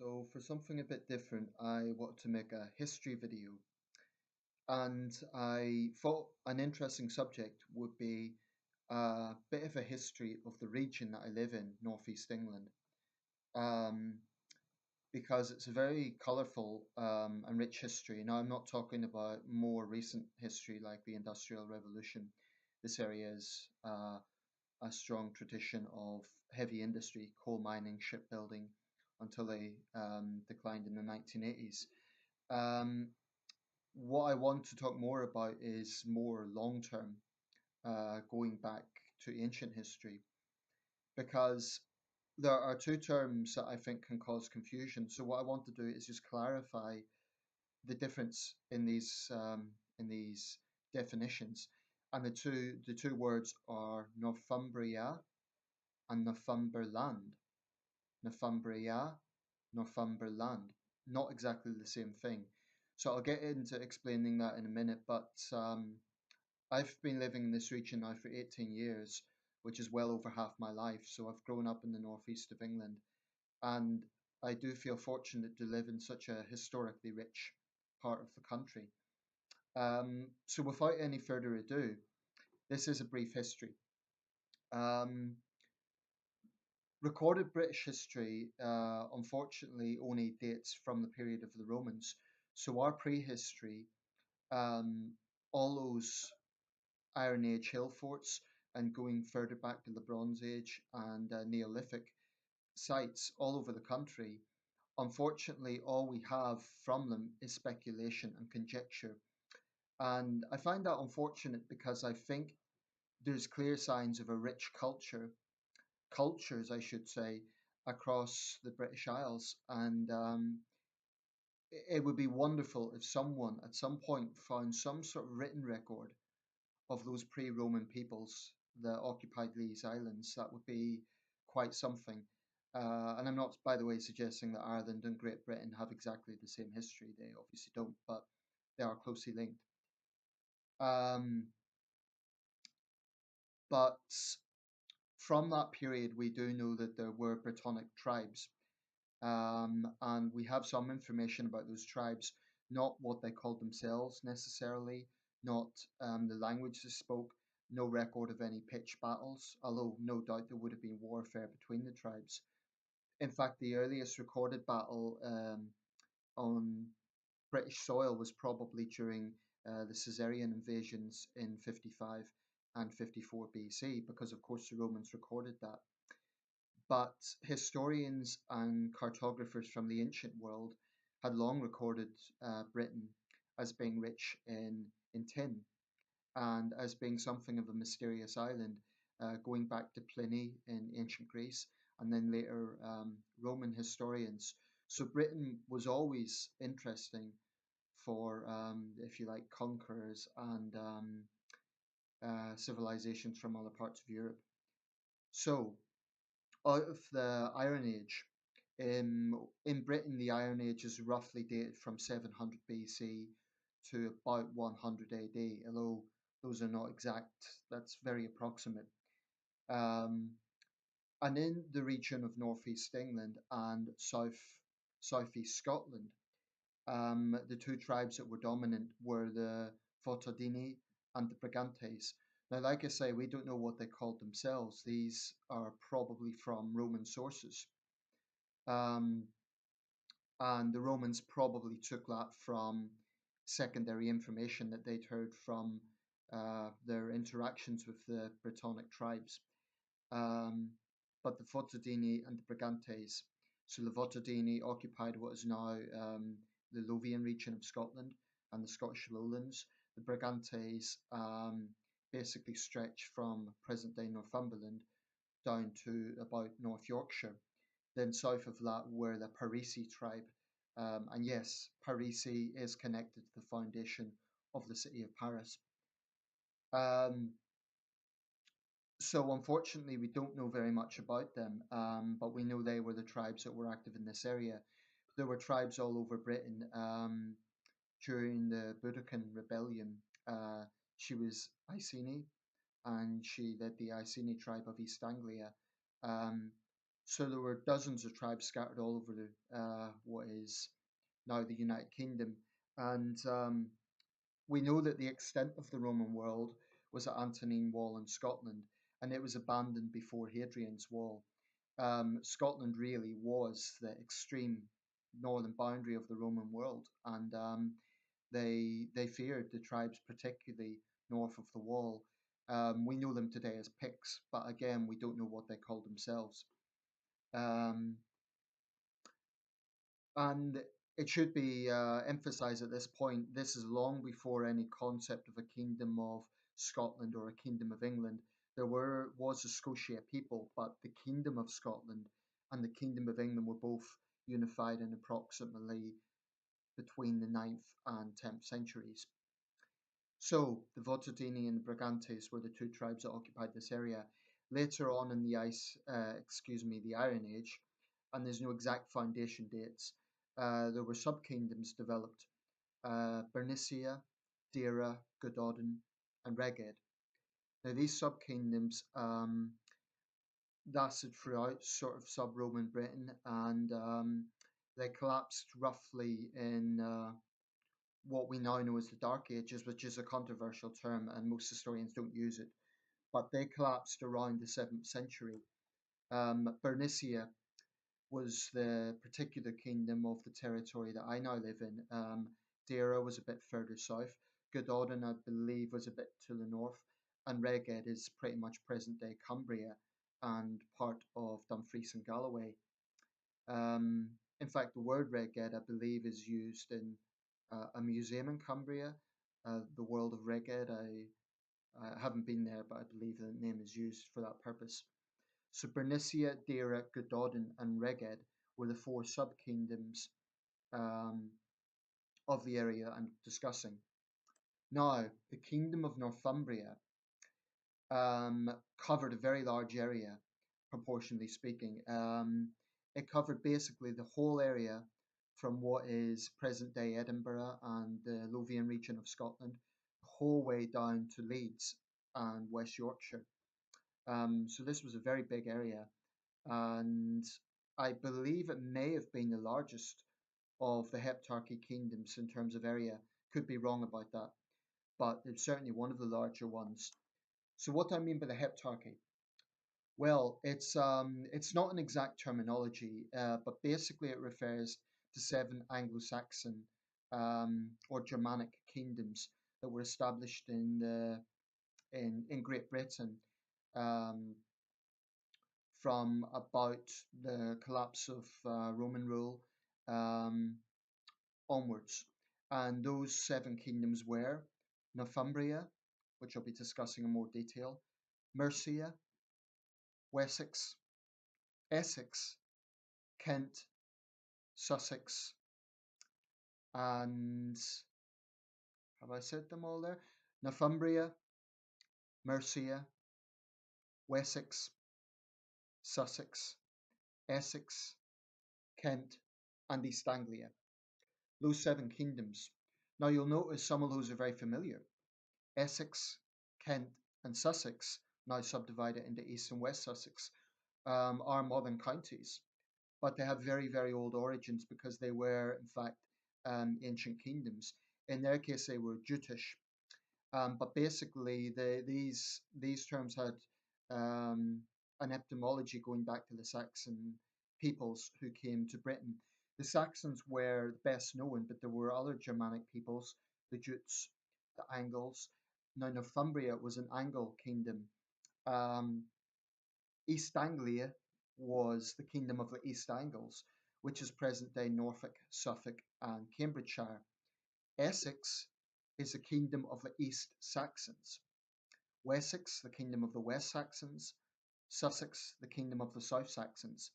So for something a bit different, I wanted to make a history video, and I thought an interesting subject would be a bit of a history of the region that I live in, Northeast England, um, because it's a very colourful and rich history. Now, I'm not talking about more recent history like the Industrial Revolution. This area is a strong tradition of heavy industry, coal mining, shipbuilding, until they declined in the 1980s. Um, what I want to talk more about is more long term, going back to ancient history, because there are two terms that I think can cause confusion. So what I want to do is just clarify the difference in these definitions, and the two words are Northumbria and Northumberland. Northumbria, Northumberland. Not exactly the same thing. So I'll get into explaining that in a minute, but I've been living in this region now for 18 years, which is well over half my life. So I've grown up in the northeast of England, and I do feel fortunate to live in such a historically rich part of the country. So without any further ado, this is a brief history. Um, Recorded British history, unfortunately, only dates from the period of the Romans. So our prehistory, um, all those Iron Age hill forts, and going further back to the Bronze Age and Neolithic sites all over the country, unfortunately, all we have from them is speculation and conjecture. And I find that unfortunate because I think there's clear signs of a rich cultures, I should say, across the British Isles. And it would be wonderful if someone at some point found some sort of written record of those pre-Roman peoples that occupied these islands. That would be quite something. And I'm not, by the way, suggesting that Ireland and Great Britain have exactly the same history. They obviously don't, but they are closely linked. Um, but from that period, we do know that there were Brittonic tribes. And we have some information about those tribes, not what they called themselves necessarily, not the language they spoke, no record of any pitched battles, although no doubt there would have been warfare between the tribes. In fact, the earliest recorded battle on British soil was probably during the Caesarian invasions in 55 and 54 BC, because of course the Romans recorded that. But historians and cartographers from the ancient world had long recorded Britain as being rich in tin and as being something of a mysterious island, going back to Pliny in ancient Greece and then later Roman historians. So Britain was always interesting for, if you like, conquerors and civilizations from other parts of Europe. So out of the Iron Age, in Britain, the Iron Age is roughly dated from 700 BC to about 100 AD, although those are not exact, that's very approximate. Um, and in the region of northeast England and southeast Scotland, the two tribes that were dominant were the Votadini and the Brigantes. Now, like I say, we don't know what they called themselves. These are probably from Roman sources. Um, and the Romans probably took that from secondary information that they'd heard from their interactions with the Brittonic tribes. Um, but the Votadini and the Brigantes, so the Votadini occupied what is now the Lothian region of Scotland and the Scottish lowlands. The Brigantes basically stretch from present day Northumberland down to about North Yorkshire. Then south of that were the Parisi tribe. And yes, Parisi is connected to the foundation of the city of Paris. Um, so unfortunately, we don't know very much about them, but we know they were the tribes that were active in this area. There were tribes all over Britain during the Boudiccan rebellion. She was Iceni, and she led the Iceni tribe of East Anglia. Um, So there were dozens of tribes scattered all over what is now the United Kingdom. And we know that the extent of the Roman world was at Antonine Wall in Scotland, and it was abandoned before Hadrian's Wall. Scotland really was the extreme northern boundary of the Roman world, and they feared the tribes, particularly north of the wall. We know them today as Picts, but again, we don't know what they called themselves. Um, and it should be emphasized at this point, this is long before any concept of a kingdom of Scotland or a kingdom of England. Was a Scotia people, but the kingdom of Scotland and the kingdom of England were both unified in approximately between the ninth and 10th centuries. So the Votodini and the Brigantes were the two tribes that occupied this area. Later on in the Iron Age, and there's no exact foundation dates, there were sub-kingdoms developed: Bernicia, Deira, Gododin, and Reged. Now these sub-kingdoms lasted throughout sort of sub-Roman Britain, and they collapsed roughly in what we now know as the Dark Ages, which is a controversial term and most historians don't use it. But they collapsed around the 7th century. Bernicia was the particular kingdom of the territory that I now live in. Deira was a bit further south. Gododin, I believe, was a bit to the north. And Reged is pretty much present day Cumbria and part of Dumfries and Galloway. In fact, the word Reged, I believe, is used in a museum in Cumbria, the World of Reged. I haven't been there, but I believe the name is used for that purpose. So Bernicia, Deira, Gododin, and Reged were the four sub-kingdoms um, of the area I'm discussing. Now, the Kingdom of Northumbria covered a very large area, proportionally speaking. It covered basically the whole area from what is present day Edinburgh and the Lothian region of Scotland, the whole way down to Leeds and West Yorkshire. So this was a very big area, and I believe it may have been the largest of the Heptarchy kingdoms in terms of area. Could be wrong about that, but it's certainly one of the larger ones. So what do I mean by the Heptarchy? Well, it's not an exact terminology, but basically it refers to seven Anglo-Saxon or Germanic kingdoms that were established in Great Britain um, from about the collapse of Roman rule um, onwards. And those seven kingdoms were Northumbria, which I'll be discussing in more detail, Mercia, Wessex, Essex, Kent, Sussex, and have I said them all there? Northumbria, Mercia, Wessex, Sussex, Essex, Kent, and East Anglia. Those seven kingdoms. Now you'll notice some of those are very familiar. Essex, Kent, and Sussex, now subdivided into East and West Sussex, are modern counties, but they have very, very old origins because they were, in fact, ancient kingdoms. In their case, they were Jutish, but basically these terms had um, an etymology going back to the Saxon peoples who came to Britain. The Saxons were best known, but there were other Germanic peoples, the Jutes, the Angles. Now Northumbria was an Angle kingdom. Um, East Anglia was the kingdom of the East Angles, which is present-day Norfolk, Suffolk, and Cambridgeshire. Essex is the kingdom of the East Saxons. Wessex, the kingdom of the West Saxons. Sussex, the kingdom of the South Saxons.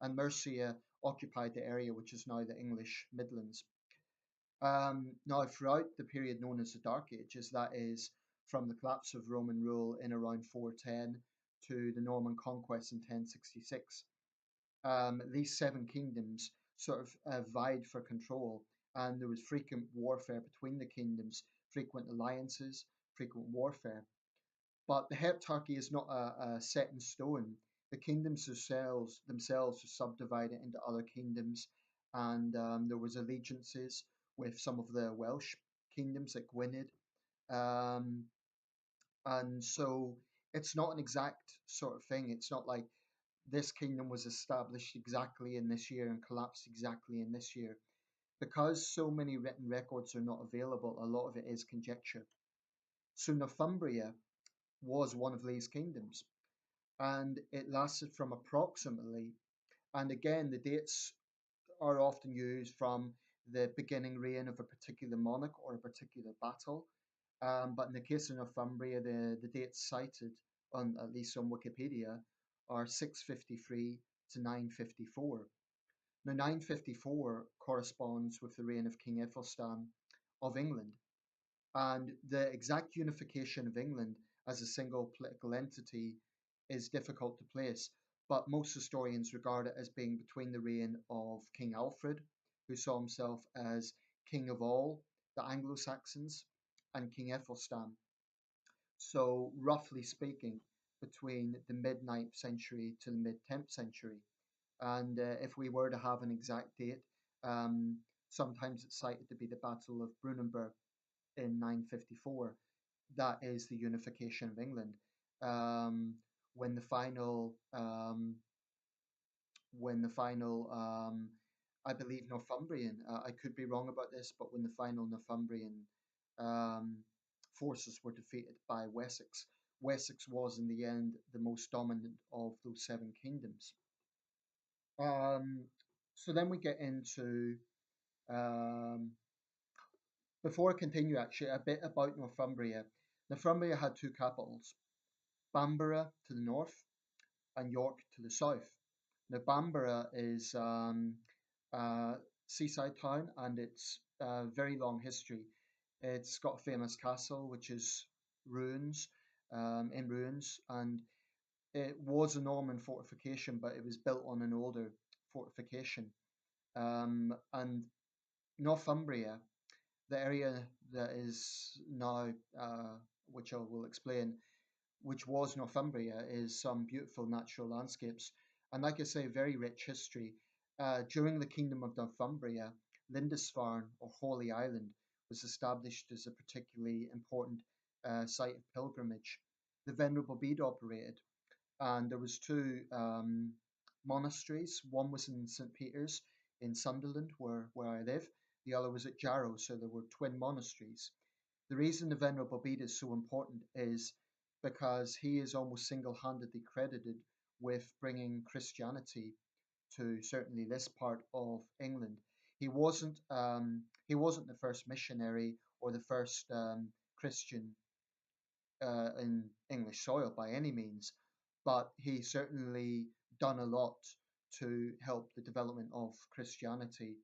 And Mercia occupied the area which is now the English Midlands. Now, throughout the period known as the Dark Ages, that is from the collapse of Roman rule in around 410 to the Norman conquest in 1066, these seven kingdoms sort of vied for control, and there was frequent warfare between the kingdoms, frequent alliances, frequent warfare. But the Heptarchy is not a set in stone. The kingdoms themselves were subdivided into other kingdoms, and there was allegiances with some of the Welsh kingdoms like Gwynedd. Um, and so it's not an exact sort of thing. It's not like this kingdom was established exactly in this year and collapsed exactly in this year. Because so many written records are not available, a lot of it is conjecture. So Northumbria was one of these kingdoms, and it lasted from approximately, and again, the dates are often used from the beginning reign of a particular monarch or a particular battle. But in the case of Northumbria, the dates cited, on at least on Wikipedia, are 653 to 954. Now, 954 corresponds with the reign of King Ethelstan of England, and the exact unification of England as a single political entity is difficult to place, but most historians regard it as being between the reign of King Alfred, who saw himself as king of all the Anglo Saxons, and King Ethelstan. So, roughly speaking, between the mid ninth century to the mid 10th century. And if we were to have an exact date, um, sometimes it's cited to be the Battle of Brunanburh in 954. That is the unification of England. Um, when the final, um, when the final, I believe Northumbrian. I could be wrong about this, but when the final Northumbrian um, forces were defeated by Wessex, Wessex was in the end the most dominant of those seven kingdoms. Um, so then we get into um, before I continue, actually, a bit about Northumbria. Northumbria had two capitals, Bamborough to the north and York to the south. Now, Bamborough is a seaside town and it's a very long history. It's got a famous castle, which is ruins, in ruins, and it was a Norman fortification, but it was built on an older fortification. And Northumbria, the area that is now, which I will explain, which was Northumbria, is some beautiful natural landscapes. And like I say, very rich history. During the Kingdom of Northumbria, Lindisfarne, or Holy Island, was established as a particularly important site of pilgrimage. The Venerable Bede operated, and there was two monasteries. One was in St. Peter's in Sunderland, where I live. The other was at Jarrow, so there were twin monasteries. The reason the Venerable Bede is so important is because he is almost single-handedly credited with bringing Christianity to certainly this part of England. He wasn't the first missionary or the first Christian in English soil by any means, but he certainly done a lot to help the development of Christianity.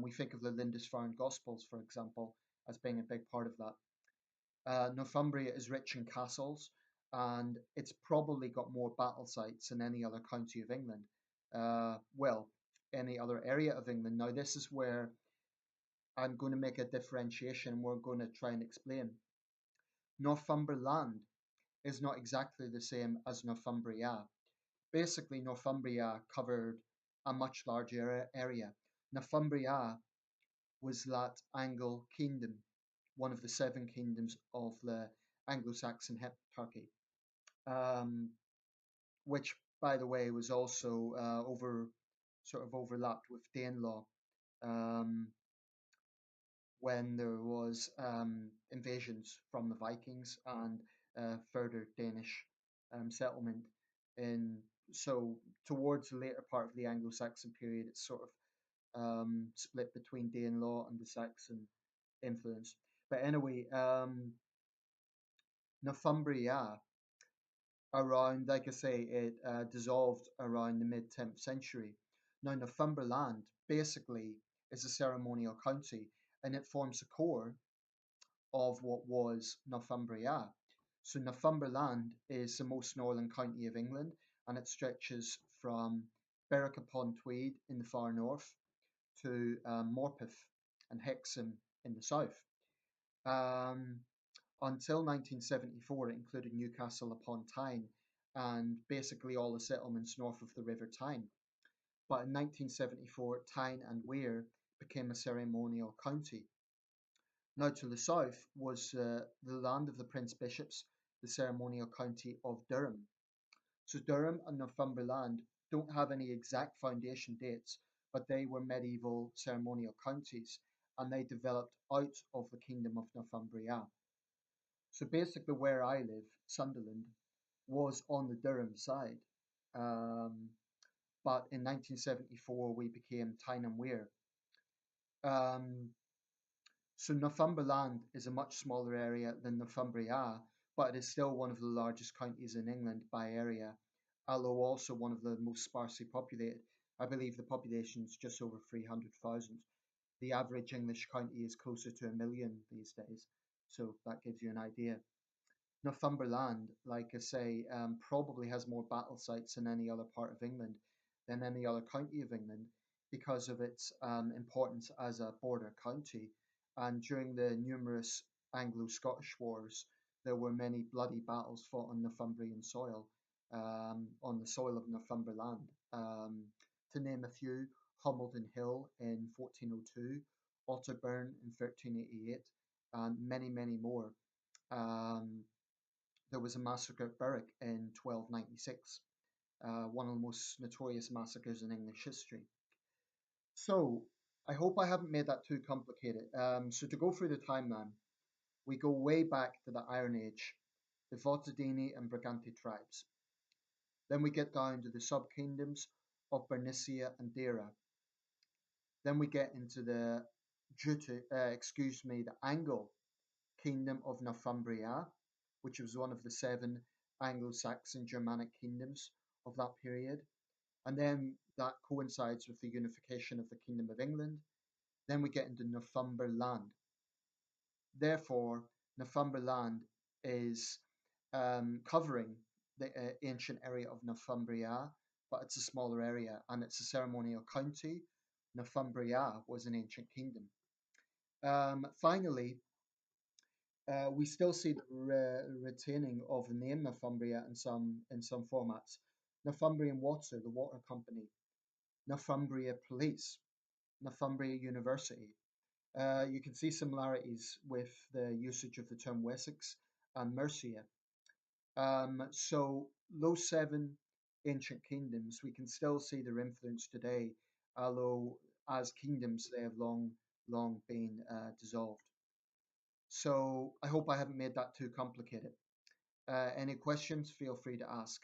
We think of the Lindisfarne Gospels, for example, as being a big part of that. Northumbria is rich in castles, and it's probably got more battle sites than any other county of England. Well, any other area of England. Now, this is where I'm going to make a differentiation. We're going to try and explain. Northumberland is not exactly the same as Northumbria. Basically, Northumbria covered a much larger area. Northumbria was that Angle kingdom, one of the seven kingdoms of the Anglo-Saxon Heptarchy, um, which, by the way, was also sort of overlapped with Danelaw um, when there was invasions from the Vikings and further Danish settlement in. So towards the later part of the Anglo-Saxon period, it's sort of split between Danelaw and the Saxon influence. But anyway, Northumbria around, like I say, it dissolved around the mid 10th century. Now, Northumberland basically is a ceremonial county and it forms the core of what was Northumbria. So, Northumberland is the most northern county of England and it stretches from Berwick upon Tweed in the far north to Morpeth and Hexham in the south. Um, until 1974, it included Newcastle upon Tyne and basically all the settlements north of the River Tyne. But in 1974, Tyne and Wear became a ceremonial county. Now to the south was the land of the Prince Bishops, the ceremonial county of Durham. So Durham and Northumberland don't have any exact foundation dates, but they were medieval ceremonial counties and they developed out of the kingdom of Northumbria. So basically, where I live, Sunderland, was on the Durham side. Um, but in 1974, we became Tyne and Wear. Um, so Northumberland is a much smaller area than Northumbria, but it is still one of the largest counties in England by area, although also one of the most sparsely populated. I believe the population is just over 300,000. The average English county is closer to a million these days, so that gives you an idea. Northumberland, like I say, probably has more battle sites in any other part of England than any other county of England because of its importance as a border county. And during the numerous Anglo-Scottish wars, there were many bloody battles fought on Northumbrian soil, on the soil of Northumberland. To name a few, Homildon Hill in 1402, Otterburn in 1388, and many, many more. Um, there was a massacre at Berwick in 1296, one of the most notorious massacres in English history. So, I hope I haven't made that too complicated. So, to go through the timeline, we go way back to the Iron Age, the Votadini and Briganti tribes. Then we get down to the sub-kingdoms of Bernicia and Dera. Then we get into the the Angle kingdom of Northumbria, which was one of the seven Anglo-Saxon Germanic kingdoms of that period. And then that coincides with the unification of the Kingdom of England. Then we get into Northumberland. Therefore, Northumberland is covering the ancient area of Northumbria, but it's a smaller area and it's a ceremonial county. Northumbria was an ancient kingdom. Finally, we still see the retaining of the name Northumbria in some formats. Northumbrian Water, the water company, Northumbria Police, Northumbria University. You can see similarities with the usage of the term Wessex and Mercia. So those seven ancient kingdoms, we can still see their influence today, although as kingdoms they have long been dissolved. So I hope I haven't made that too complicated. Any questions, feel free to ask.